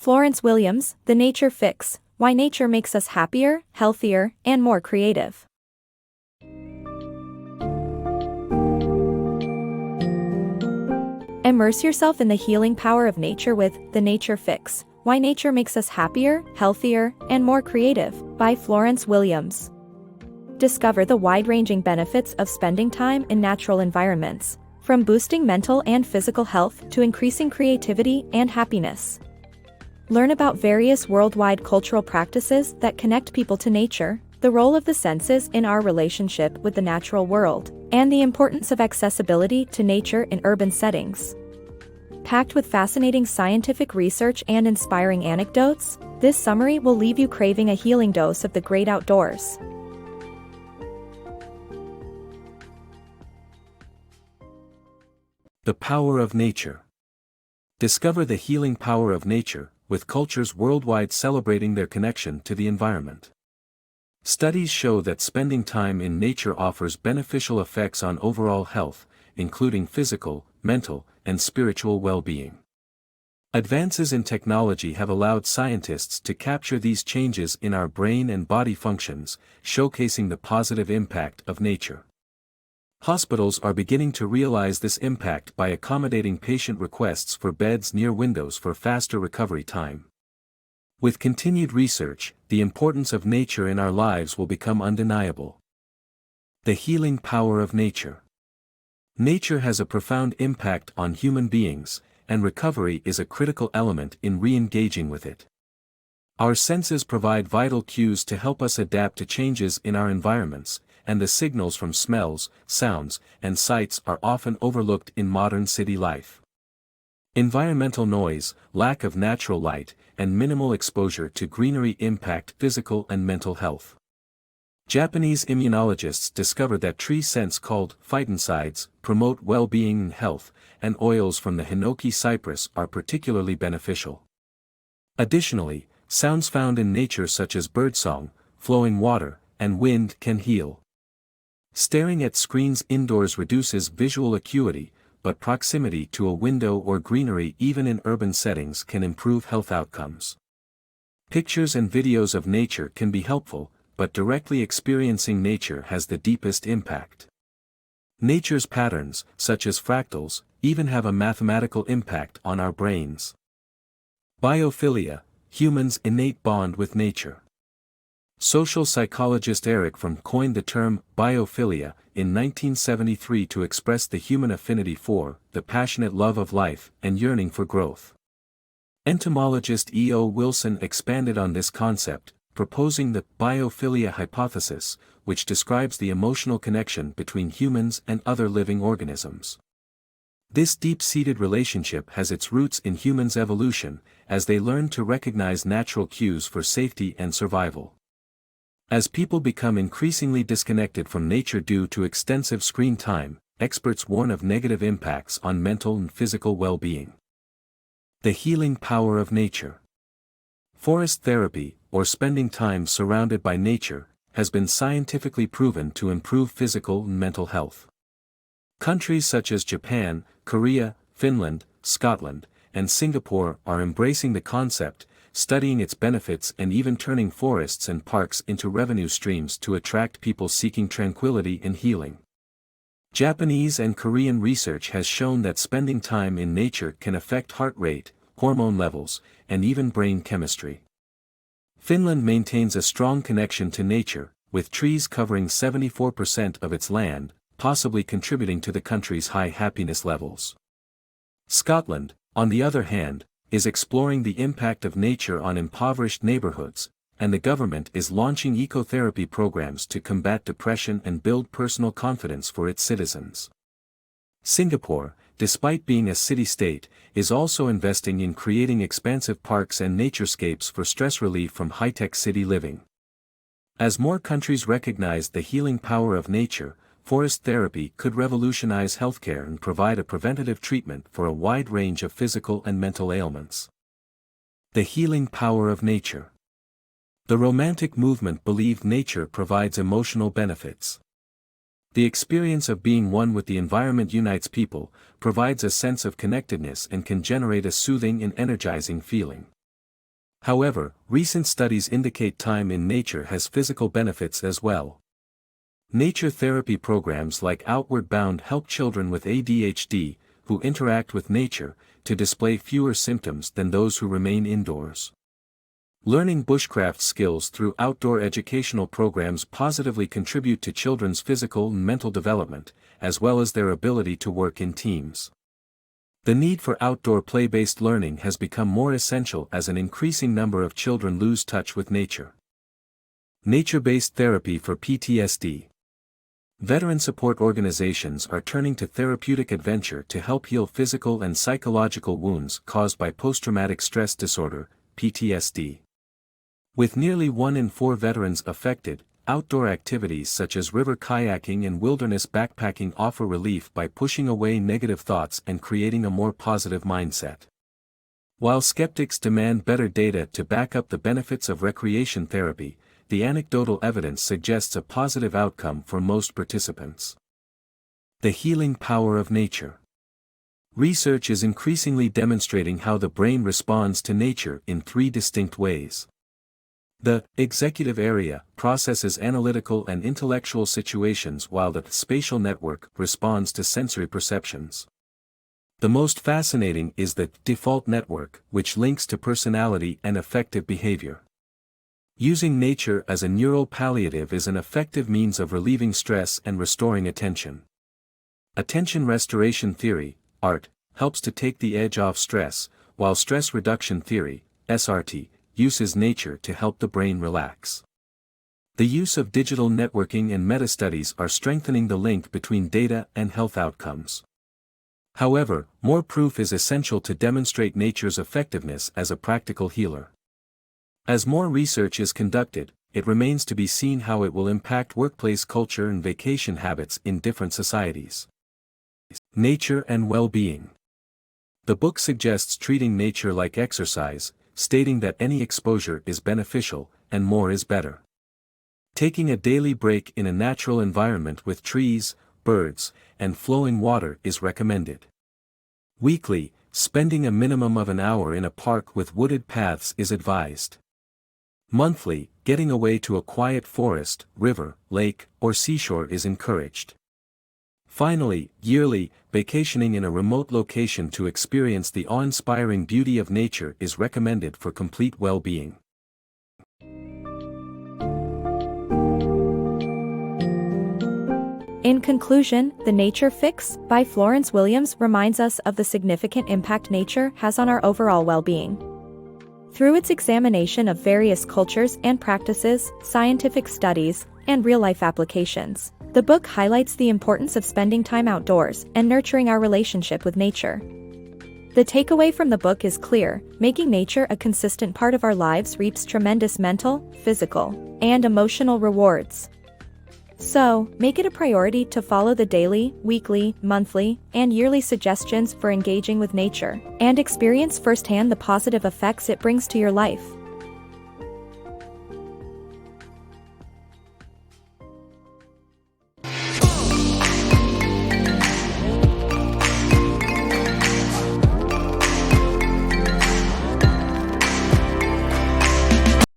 Florence Williams, The Nature Fix: Why Nature Makes Us Happier, Healthier, and More Creative. Immerse yourself in the healing power of nature with The Nature Fix: Why Nature Makes Us Happier, Healthier, and More Creative, by Florence Williams. Discover the wide-ranging benefits of spending time in natural environments, from boosting mental and physical health to increasing creativity and happiness. Learn about various worldwide cultural practices that connect people to nature, the role of the senses in our relationship with the natural world, and the importance of accessibility to nature in urban settings. Packed with fascinating scientific research and inspiring anecdotes, this summary will leave you craving a healing dose of the great outdoors. The power of nature. Discover the healing power of nature, with cultures worldwide celebrating their connection to the environment. Studies show that spending time in nature offers beneficial effects on overall health, including physical, mental, and spiritual well-being. Advances in technology have allowed scientists to capture these changes in our brain and body functions, showcasing the positive impact of nature. Hospitals are beginning to realize this impact by accommodating patient requests for beds near windows for faster recovery time. With continued research, the importance of nature in our lives will become undeniable. The healing power of nature. Nature has a profound impact on human beings, and recovery is a critical element in re-engaging with it. Our senses provide vital cues to help us adapt to changes in our environments, and the signals from smells, sounds, and sights are often overlooked in modern city life. Environmental noise, lack of natural light, and minimal exposure to greenery impact physical and mental health. Japanese immunologists discovered that tree scents called phytoncides promote well-being and health, and oils from the hinoki cypress are particularly beneficial. Additionally, sounds found in nature such as birdsong, flowing water, and wind can heal. Staring at screens indoors reduces visual acuity, but proximity to a window or greenery even in urban settings can improve health outcomes. Pictures and videos of nature can be helpful, but directly experiencing nature has the deepest impact. Nature's patterns, such as fractals, even have a mathematical impact on our brains. Biophilia, humans' innate bond with nature. Social psychologist Eric Fromm coined the term biophilia in 1973 to express the human affinity for, the passionate love of life and yearning for growth. Entomologist E.O. Wilson expanded on this concept, proposing the biophilia hypothesis, which describes the emotional connection between humans and other living organisms. This deep-seated relationship has its roots in humans' evolution, as they learn to recognize natural cues for safety and survival. As people become increasingly disconnected from nature due to extensive screen time, experts warn of negative impacts on mental and physical well-being. The healing power of nature. Forest therapy, or spending time surrounded by nature, has been scientifically proven to improve physical and mental health. Countries such as Japan, Korea, Finland, Scotland, and Singapore are embracing the concept, studying its benefits and even turning forests and parks into revenue streams to attract people seeking tranquility and healing. Japanese and Korean research has shown that spending time in nature can affect heart rate, hormone levels, and even brain chemistry. Finland maintains a strong connection to nature, with trees covering 74% of its land, possibly contributing to the country's high happiness levels. Scotland, on the other hand, is exploring the impact of nature on impoverished neighborhoods, and the government is launching ecotherapy programs to combat depression and build personal confidence for its citizens. Singapore, despite being a city-state, is also investing in creating expansive parks and naturescapes for stress relief from high-tech city living. As more countries recognize the healing power of nature, forest therapy could revolutionize healthcare and provide a preventative treatment for a wide range of physical and mental ailments. The healing power of nature. The Romantic movement believed nature provides emotional benefits. The experience of being one with the environment unites people, provides a sense of connectedness and can generate a soothing and energizing feeling. However, recent studies indicate time in nature has physical benefits as well. Nature therapy programs like Outward Bound help children with ADHD, who interact with nature, to display fewer symptoms than those who remain indoors. Learning bushcraft skills through outdoor educational programs positively contribute to children's physical and mental development, as well as their ability to work in teams. The need for outdoor play-based learning has become more essential as an increasing number of children lose touch with nature. Nature-based therapy for PTSD. Veteran support organizations are turning to therapeutic adventure to help heal physical and psychological wounds caused by post-traumatic stress disorder, PTSD. With nearly 1 in 4 veterans affected, outdoor activities such as river kayaking and wilderness backpacking offer relief by pushing away negative thoughts and creating a more positive mindset. While skeptics demand better data to back up the benefits of recreation therapy, the anecdotal evidence suggests a positive outcome for most participants. The healing power of nature. Research is increasingly demonstrating how the brain responds to nature in 3 distinct ways. The executive area processes analytical and intellectual situations while the spatial network responds to sensory perceptions. The most fascinating is the default network, which links to personality and affective behavior. Using nature as a neural palliative is an effective means of relieving stress and restoring attention. Attention restoration theory, ART, helps to take the edge off stress, while stress reduction theory, SRT, uses nature to help the brain relax. The use of digital networking and meta-studies are strengthening the link between data and health outcomes. However, more proof is essential to demonstrate nature's effectiveness as a practical healer. As more research is conducted, it remains to be seen how it will impact workplace culture and vacation habits in different societies. Nature and well-being. The book suggests treating nature like exercise, stating that any exposure is beneficial, and more is better. Taking a daily break in a natural environment with trees, birds, and flowing water is recommended. Weekly, spending a minimum of an hour in a park with wooded paths is advised. Monthly, getting away to a quiet forest, river, lake, or seashore is encouraged. Finally, yearly, vacationing in a remote location to experience the awe-inspiring beauty of nature is recommended for complete well-being. In conclusion, The Nature Fix by Florence Williams reminds us of the significant impact nature has on our overall well-being. Through its examination of various cultures and practices, scientific studies, and real-life applications, the book highlights the importance of spending time outdoors and nurturing our relationship with nature. The takeaway from the book is clear: making nature a consistent part of our lives reaps tremendous mental, physical, and emotional rewards. So, make it a priority to follow the daily, weekly, monthly, and yearly suggestions for engaging with nature, and experience firsthand the positive effects it brings to your life.